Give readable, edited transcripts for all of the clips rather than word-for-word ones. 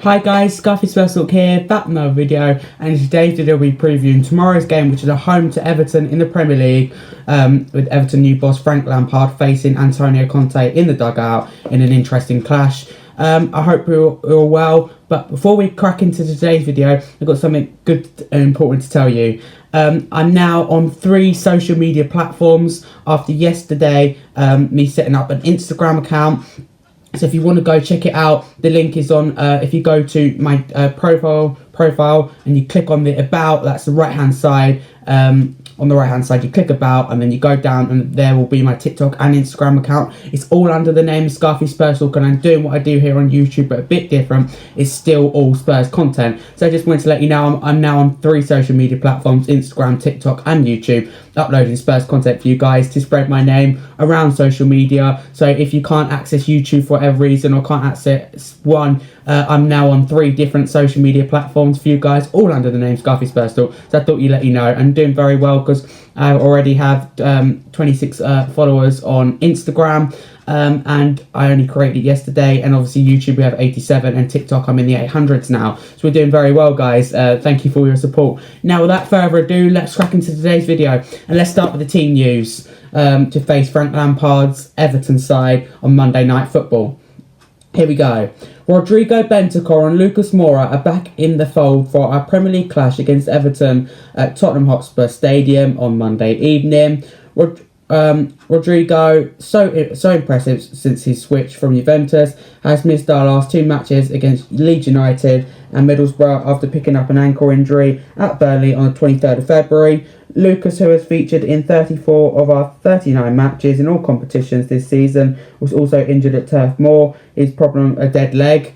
Hi guys, Spurs here, back with another video, and in today's video we'll be previewing tomorrow's game, which is a home to Everton in the Premier League, with Everton new boss Frank Lampard facing Antonio Conte in the dugout in an interesting clash. I hope you're all well, but before we crack into today's video, I've got something good and important to tell you. I'm now on 3 social media platforms after yesterday, me setting up an Instagram account. So if you want to go check it out, the link is on, if you go to my profile and you click on the about, that's the right hand side. On the right hand side you click about and then you go down and there will be my TikTok and Instagram account. It's all under the name Spurs, and I'm doing what I do here on YouTube but a bit different. It's still all Spurs content. So I just wanted to let you know I'm now on 3 social media platforms, Instagram, TikTok and YouTube, uploading Spurs content for you guys to spread my name around social media. So if you can't access YouTube for whatever reason or can't access one, I'm now on 3 different social media platforms for you guys, all under the name Spurs. So I thought you'd let you know. I'm doing very well because I already have 26 followers on Instagram, and I only created it yesterday, and obviously YouTube we have 87 and TikTok I'm in the 800s now, so we're doing very well guys. Thank you for your support. Now without further ado, let's crack into today's video and let's start with the team news to face Frank Lampard's Everton side on Monday Night Football. Here we go. Rodrigo Bentancur and Lucas Moura are back in the fold for our Premier League clash against Everton at Tottenham Hotspur Stadium on Monday evening. Rodrigo, so impressive since his switch from Juventus, has missed our last 2 matches against Leeds United and Middlesbrough after picking up an ankle injury at Burnley on the 23rd of February. Lucas, who has featured in 34 of our 39 matches in all competitions this season, was also injured at Turf Moor. His problem, a dead leg.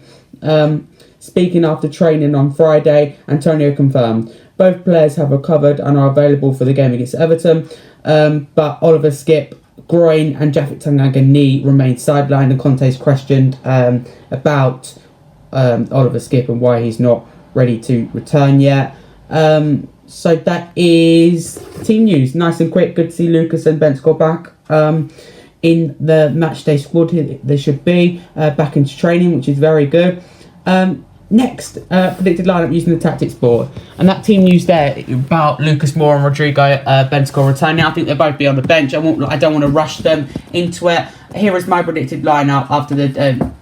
Speaking after training on Friday, Antonio confirmed both players have recovered and are available for the game against Everton, but Oliver Skipp, groin, and Japhet Tanganga knee remain sidelined, and Conte's questioned about Oliver Skipp and why he's not ready to return yet. So that is team news. Nice and quick. Good to see Lucas and Bentancur back in the matchday squad. They should be back into training, which is very good. Next, predicted lineup using the tactics board, and that team news there about Lucas Moura and Rodrigo Bentancur returning. I think they'll both be on the bench. I don't want to rush them into it. Here is my predicted lineup after the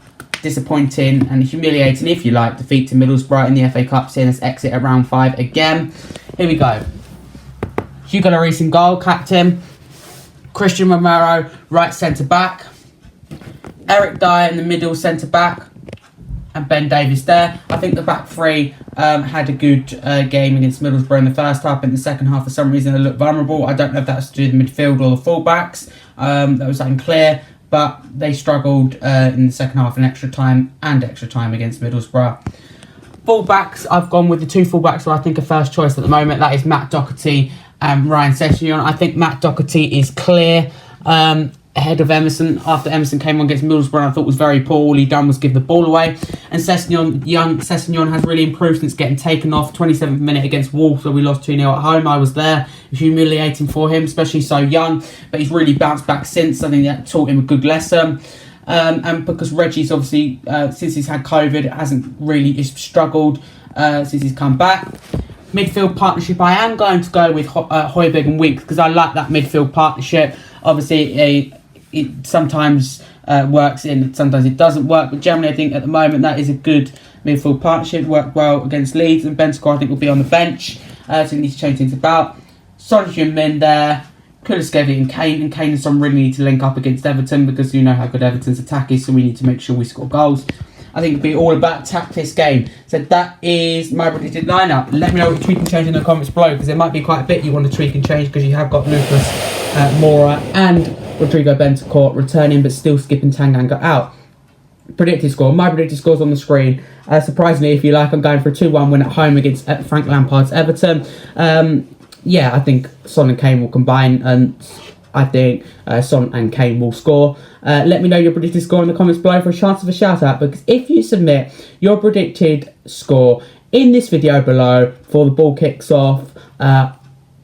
disappointing and humiliating, if you like, defeat to Middlesbrough in the FA Cup, seeing us exit at round 5 again. Here we go. Hugo Lloris in goal, captain. Christian Romero, right centre back. Eric Dyer in the middle centre back, and Ben Davies there. I think the back 3 had a good game against Middlesbrough in the first half. In the second half, for some reason, they looked vulnerable. I don't know if that's to do with the midfield or the fullbacks. That was unclear. But they struggled in the second half in extra time against Middlesbrough. Fullbacks, I've gone with the 2 fullbacks who I think are first choice at the moment. That is Matt Doherty and Ryan Sessegnon. I think Matt Doherty is clear ahead of Emerson. After Emerson came on against Middlesbrough, I thought was very poor. All he done was give the ball away. And young Sessegnon has really improved since getting taken off 27th minute against Wolves, where we lost 2-0 at home. I was there. It was humiliating for him, especially so young. But he's really bounced back since. I think that taught him a good lesson. And because Reggie's obviously, since he's had COVID, hasn't really struggled since he's come back. Midfield partnership, I am going to go with Højbjerg and Winks because I like that midfield partnership. Obviously, it sometimes works in, sometimes it doesn't work, but generally I think at the moment that is a good midfield partnership. Worked well against Leeds, and Bentancur I think will be on the bench, so he needs to change things about. Solskjaer and Min there, Kulusevski and Kane and Son really need to link up against Everton because you know how good Everton's attack is, so we need to make sure we score goals. I think it'll be all about attack this game. So that is my predicted lineup. Let me know what you tweak and change in the comments below, because there might be quite a bit you want to tweak and change, because you have got Lucas Moura and Rodrigo Bentancur returning, but still skipping Tanganga out. Predicted score. My predicted score's on the screen. Surprisingly, if you like, I'm going for a 2-1 win at home against Frank Lampard's Everton. Yeah, I think Son and Kane will combine, and I think Son and Kane will score. Let me know your predicted score in the comments below for a chance of a shout out, because if you submit your predicted score in this video below for the ball kicks off,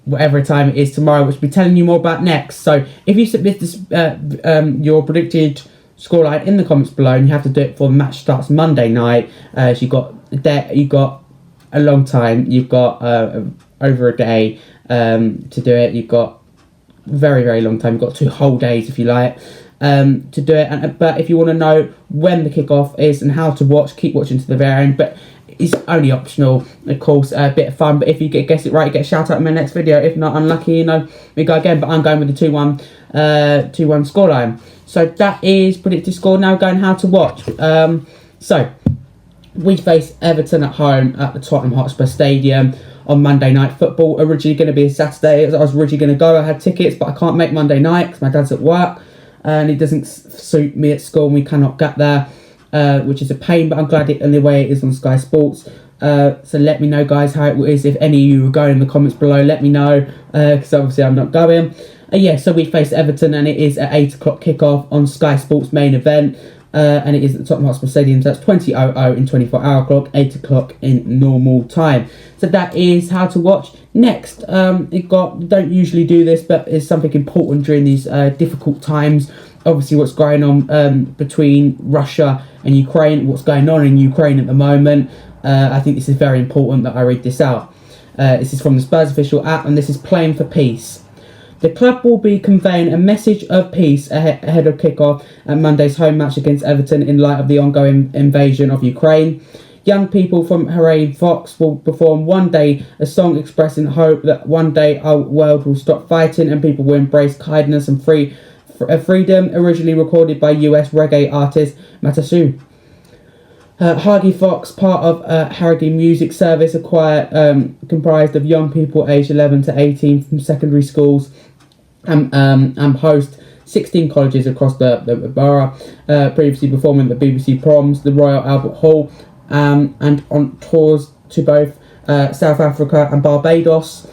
whatever time it is tomorrow, which we'll be telling you more about next. So if you submit this, your predicted scoreline in the comments below, and you have to do it before the match starts Monday night. So you've got a long time. You've got over a day to do it. You've got very, very long time. You've got 2 whole days, if you like, to do it. But if you want to know when the kickoff is and how to watch, keep watching to the very end. But it's only optional, of course, a bit of fun. But if you guess it right, you get a shout out in my next video. If not, unlucky, we go again. But I'm going with the 2-1 scoreline. So that is predicted score. Now going how to watch. So we face Everton at home at the Tottenham Hotspur Stadium on Monday Night Football. Originally going to be a Saturday. I was originally going to go. I had tickets, but I can't make Monday night because my dad's at work and it doesn't suit me at school and we cannot get there, which is a pain, but I'm glad anyway it is on Sky Sports. So let me know, guys, how it is. If any of you are going in the comments below, let me know, because obviously I'm not going. Yeah, so we face Everton and it is at 8 o'clock kickoff on Sky Sports main event. And it is at the Tottenham Hotspur Stadium, so that's 20:00 in 24-hour clock, 8 o'clock in normal time. So that is how to watch. Next, don't usually do this, but it's something important during these difficult times. Obviously, what's going on between Russia and Ukraine, what's going on in Ukraine at the moment. I think this is very important that I read this out. This is from the Spurs official app, and this is Playing for Peace. The club will be conveying a message of peace ahead of kickoff at Monday's home match against Everton in light of the ongoing invasion of Ukraine. Young people from Hooray Fox will perform One Day, a song expressing hope that one day our world will stop fighting and people will embrace kindness and freedom, originally recorded by US reggae artist Matasu. Hargy Fox, part of Harrogate Music Service, a choir comprised of young people aged 11 to 18 from secondary schools, and host 16 colleges across the borough, previously performing at the BBC Proms, the Royal Albert Hall, and on tours to both South Africa and Barbados.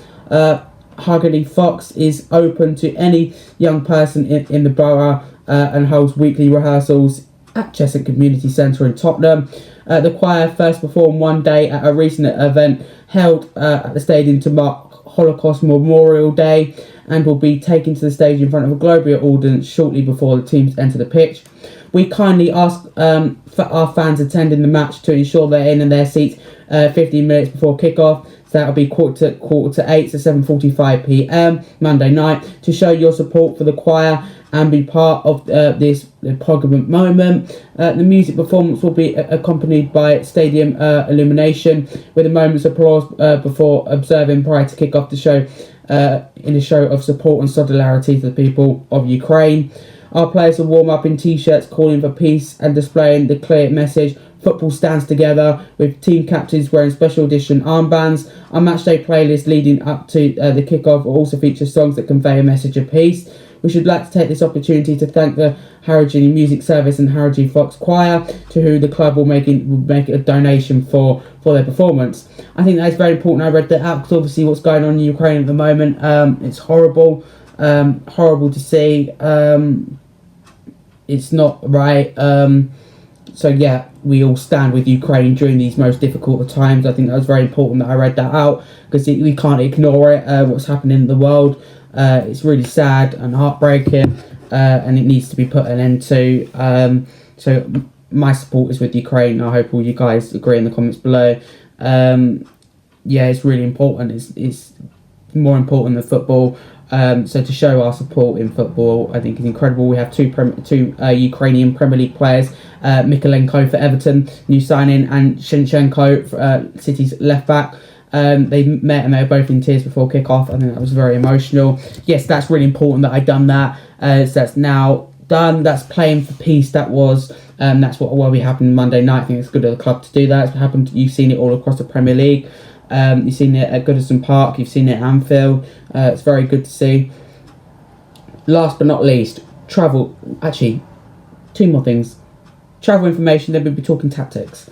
Hargony Fox is open to any young person in the borough and holds weekly rehearsals at Cheshunt Community Centre in Tottenham. The choir first performed one day at a recent event held at the stadium to mark Holocaust Memorial Day, and will be taken to the stage in front of a global audience shortly before the teams enter the pitch. We kindly ask for our fans attending the match to ensure they're in their seats 15 minutes before kickoff. So that'll be quarter to 8, so 7:45 p.m. Monday night, to show your support for the choir and be part of this poignant moment. The music performance will be accompanied by stadium illumination with a moment's applause before observing prior to kick-off to show in a show of support and solidarity to the people of Ukraine. Our players will warm up in t-shirts calling for peace and displaying the clear message, football stands together, with team captains wearing special edition armbands. Our matchday playlist leading up to the kickoff will also feature songs that convey a message of peace. We should like to take this opportunity to thank the Harrogate Music Service and Harrogate Fox Choir, to who the club will make a donation for their performance. I think that is very important. I read that out because obviously what's going on in Ukraine at the moment, it's horrible, horrible to see. It's not right. So yeah, we all stand with Ukraine during these most difficult of times. I think that was very important that I read that out, because we can't ignore it, what's happening in the world. It's really sad and heartbreaking, and it needs to be put an end to. So my support is with Ukraine. I hope all you guys agree in the comments below. Yeah, it's really important. It's more important than football. So to show our support in football, I think is incredible. We have two Ukrainian Premier League players, Mikolenko for Everton, new signing, and Shinchenko for City's left back. They met and they were both in tears before kick-off. I think that was very emotional. Yes, that's really important that I done that. So that's now done. That's playing for peace. That's what will be happening Monday night. I think it's good of the club to do that. It's happened. You've seen it all across the Premier League. You've seen it at Goodison Park. You've seen it at Anfield. It's very good to see. Last but not least, travel. Actually, two more things. Travel information, then we'll be talking tactics.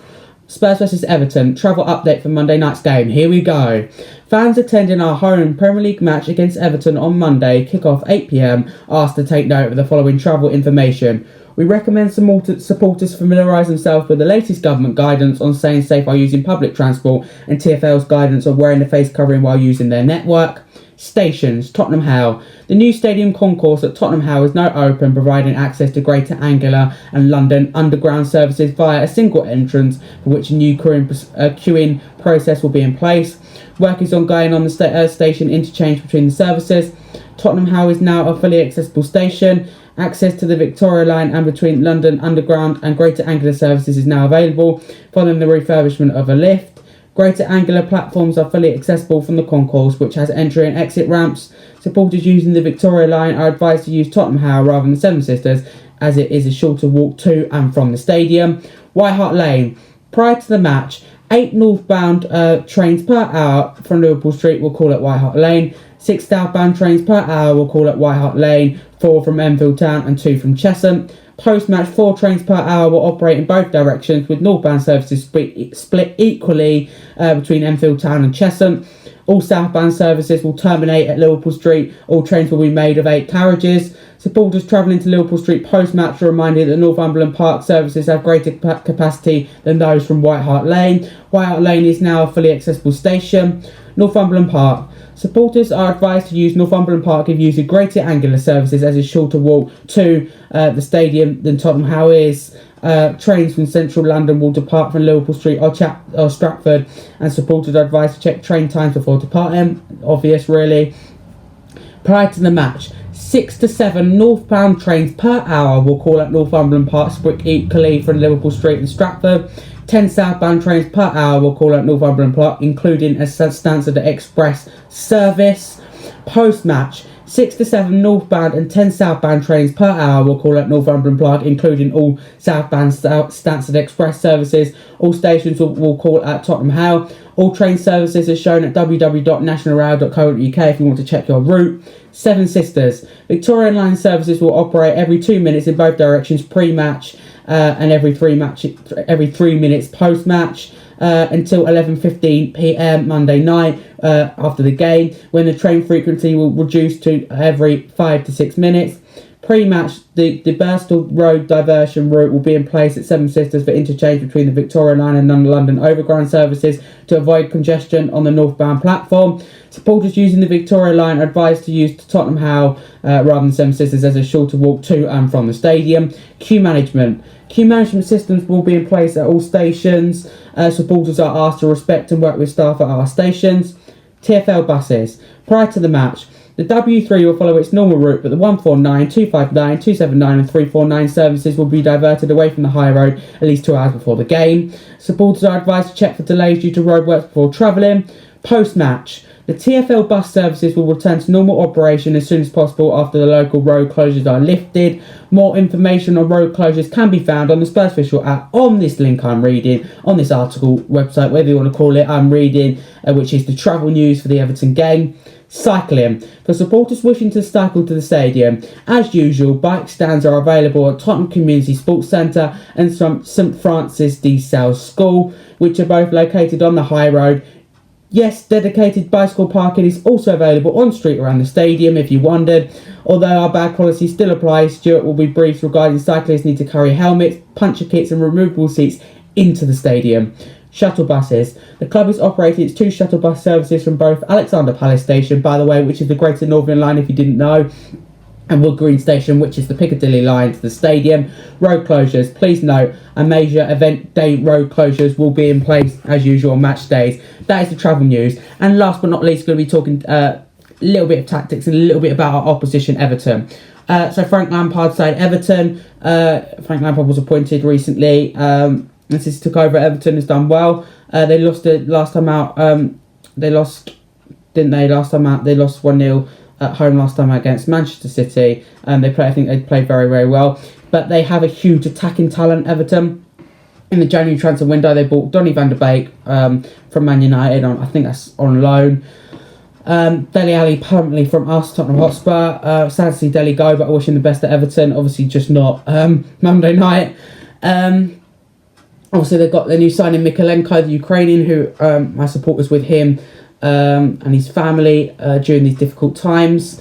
Spurs versus Everton, travel update for Monday night's game. Here we go. Fans attending our home Premier League match against Everton on Monday, kick-off 8 p.m, asked to take note of the following travel information. We recommend supporters familiarise themselves with the latest government guidance on staying safe while using public transport and TfL's guidance on wearing a face covering while using their network. Stations, Tottenham Hale. The new stadium concourse at Tottenham Hale is now open, providing access to Greater Anglia and London Underground services via a single entrance, for which a new queuing process will be in place. Work is ongoing on the station interchange between the services. Tottenham Hale is now a fully accessible station. Access to the Victoria Line and between London Underground and Greater Anglia services is now available, following the refurbishment of a lift. Greater Anglia platforms are fully accessible from the concourse, which has entry and exit ramps. Supporters using the Victoria Line are advised to use Tottenham Hale rather than Seven Sisters, as it is a shorter walk to and from the stadium. White Hart Lane. Prior to the match, 8 northbound trains per hour from Liverpool Street will call at White Hart Lane. 6 southbound trains per hour will call at White Hart Lane, 4 from Enfield Town and 2 from Chesham. Post-match, 4 trains per hour will operate in both directions, with northbound services split equally between Enfield Town and Chesham. All southbound services will terminate at Liverpool Street. All trains will be made of 8 carriages. Supporters travelling to Liverpool Street post-match are reminded that Northumberland Park services have greater capacity than those from White Hart Lane. White Hart Lane is now a fully accessible station. Northumberland Park. Supporters are advised to use Northumberland Park if using Greater Anglia services, as a shorter walk to the stadium than Tottenham Hale is. Trains from central London will depart from Liverpool Street or Stratford, and supporters are advised to check train times before departing. Obvious, really. Prior to the match, 6 to 7 northbound trains per hour will call at Northumberland Park, split equally from Liverpool Street and Stratford. 10 southbound trains per hour will call at Northumberland Park, including a Stansted Express service. Post-match, 6 to 7 northbound and 10 southbound trains per hour will call at Northumberland Park, including all southbound Stansted Express services. All stations will call at Tottenham Hale. All train services are shown at www.nationalrail.co.uk if you want to check your route. Seven Sisters. Victorian Line services will operate every 2 minutes in both directions pre-match and every 3 minutes post-match until 11:15 p.m. Monday night after the game, when the train frequency will reduce to every 5 to 6 minutes. Pre-match, the Birstall Road diversion route will be in place at Seven Sisters for interchange between the Victoria Line and London Overground services to avoid congestion on the northbound platform. Supporters using the Victoria Line are advised to use Tottenham Hale rather than Seven Sisters, as a shorter walk to and from the stadium. Queue management. Queue management systems will be in place at all stations. Supporters are asked to respect and work with staff at our stations. TfL buses. Prior to the match, the W3 will follow its normal route, but the 149, 259, 279 and 349 services will be diverted away from the high road at least 2 hours before the game. Supporters are advised to check for delays due to roadworks before travelling. Post-match, the TfL bus services will return to normal operation as soon as possible after the local road closures are lifted. More information on road closures can be found on the Spurs official app, on this link I'm reading, on this article, website, whatever you want to call it, I'm reading, which is the travel news for the Everton game. Cycling. For supporters wishing to cycle to the stadium, as usual, bike stands are available at Tottenham Community Sports Centre and St Francis de Sales School, which are both located on the high road. Yes, dedicated bicycle parking is also available on street around the stadium if you wondered. Although our bag policy still applies, Stuart will be briefed regarding cyclists need to carry helmets, puncture kits and removable seats into the stadium. Shuttle buses. The club is operating its 2 shuttle bus services from both Alexander Palace Station, by the way, which is the Greater Northern Line if you didn't know, and Wood Green Station, which is the Piccadilly line to the stadium. Road closures. Please note, a major event day road closures will be in place as usual on match days. That is the travel news. And last but not least, going to be talking a little bit of tactics and a little bit about our opposition, Everton. So Frank Lampard's side, Everton. Frank Lampard was appointed recently. Since he took over at Everton, has done well. They lost it last time out. They lost, didn't they? Last time out, they lost 1-0 at home last time out against Manchester City. I think they played very, very well. But they have a huge attacking talent, Everton. In the January transfer window, they bought Donny van der Beek from Man United. I think that's on loan. Dele Alli permanently from us, Tottenham Hotspur. Sad to see Dele go, but I wish him the best at Everton. Obviously, just not Monday night. Obviously, they've got their new signing, Mykolenko, the Ukrainian, who my support was with him and his family during these difficult times.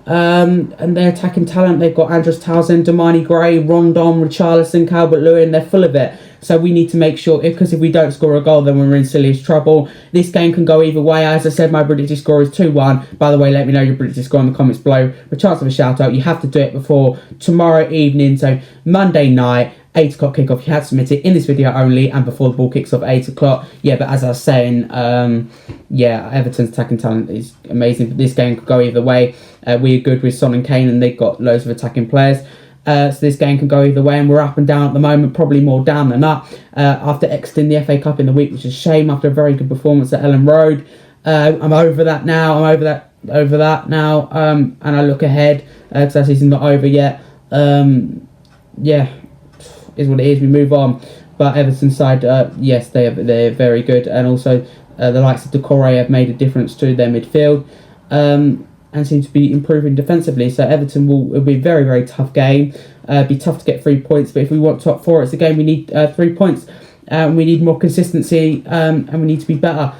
And their attacking talent, they've got Andros Townsend, Damani Gray, Rondon, Richarlison, Calvert-Lewin, they're full of it. So we need to make sure, because if we don't score a goal, then we're in serious trouble. This game can go either way. As I said, my predicted score is 2-1. By the way, let me know your predicted score in the comments below. For a chance of a shout out, you have to do it before tomorrow evening, so Monday night, 8 o'clock kickoff. You have to submit it in this video only and before the ball kicks off 8 o'clock. Yeah, but as I was saying, yeah, Everton's attacking talent is amazing, but this game could go either way. We're good with Son and Kane, and they've got loads of attacking players. So this game can go either way, and we're up and down at the moment, probably more down than up. After exiting the FA Cup in the week, which is a shame after a very good performance at Ellen Road. I'm over that now. I'm over that now. And I look ahead because that season's not over yet. Yeah, is what it is. We move on. But Everton's side, yes, they're very good, and also the likes of Decore have made a difference to their midfield. And seem to be improving defensively. So Everton will be a very, very tough game. Be tough to get 3 points, but if we want top 4, it's a game we need 3 points. We need more consistency, and we need to be better.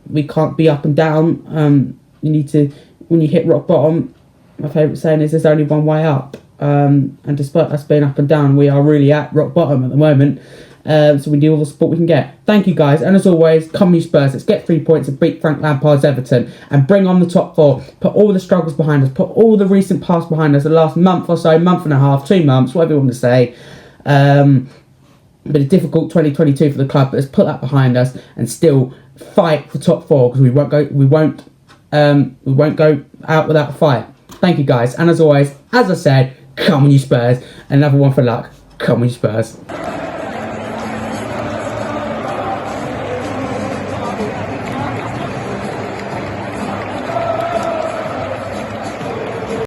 We can't be up and down. You need to, when you hit rock bottom, my favourite saying is there's only one way up. And despite us being up and down, we are really at rock bottom at the moment. So we need all the support we can get. Thank you guys, and as always, come you Spurs. Let's get 3 points and beat Frank Lampard's Everton and bring on the top 4. Put all the struggles behind us. Put all the recent past behind us. The last month or so, month and a half, 2 months, whatever you want to say. But a difficult 2022 for the club. But let's put that behind us and still fight for top 4, because we won't go out without a fight. Thank you guys, and as always, as I said, come on you Spurs. Another one for luck. Come on you Spurs.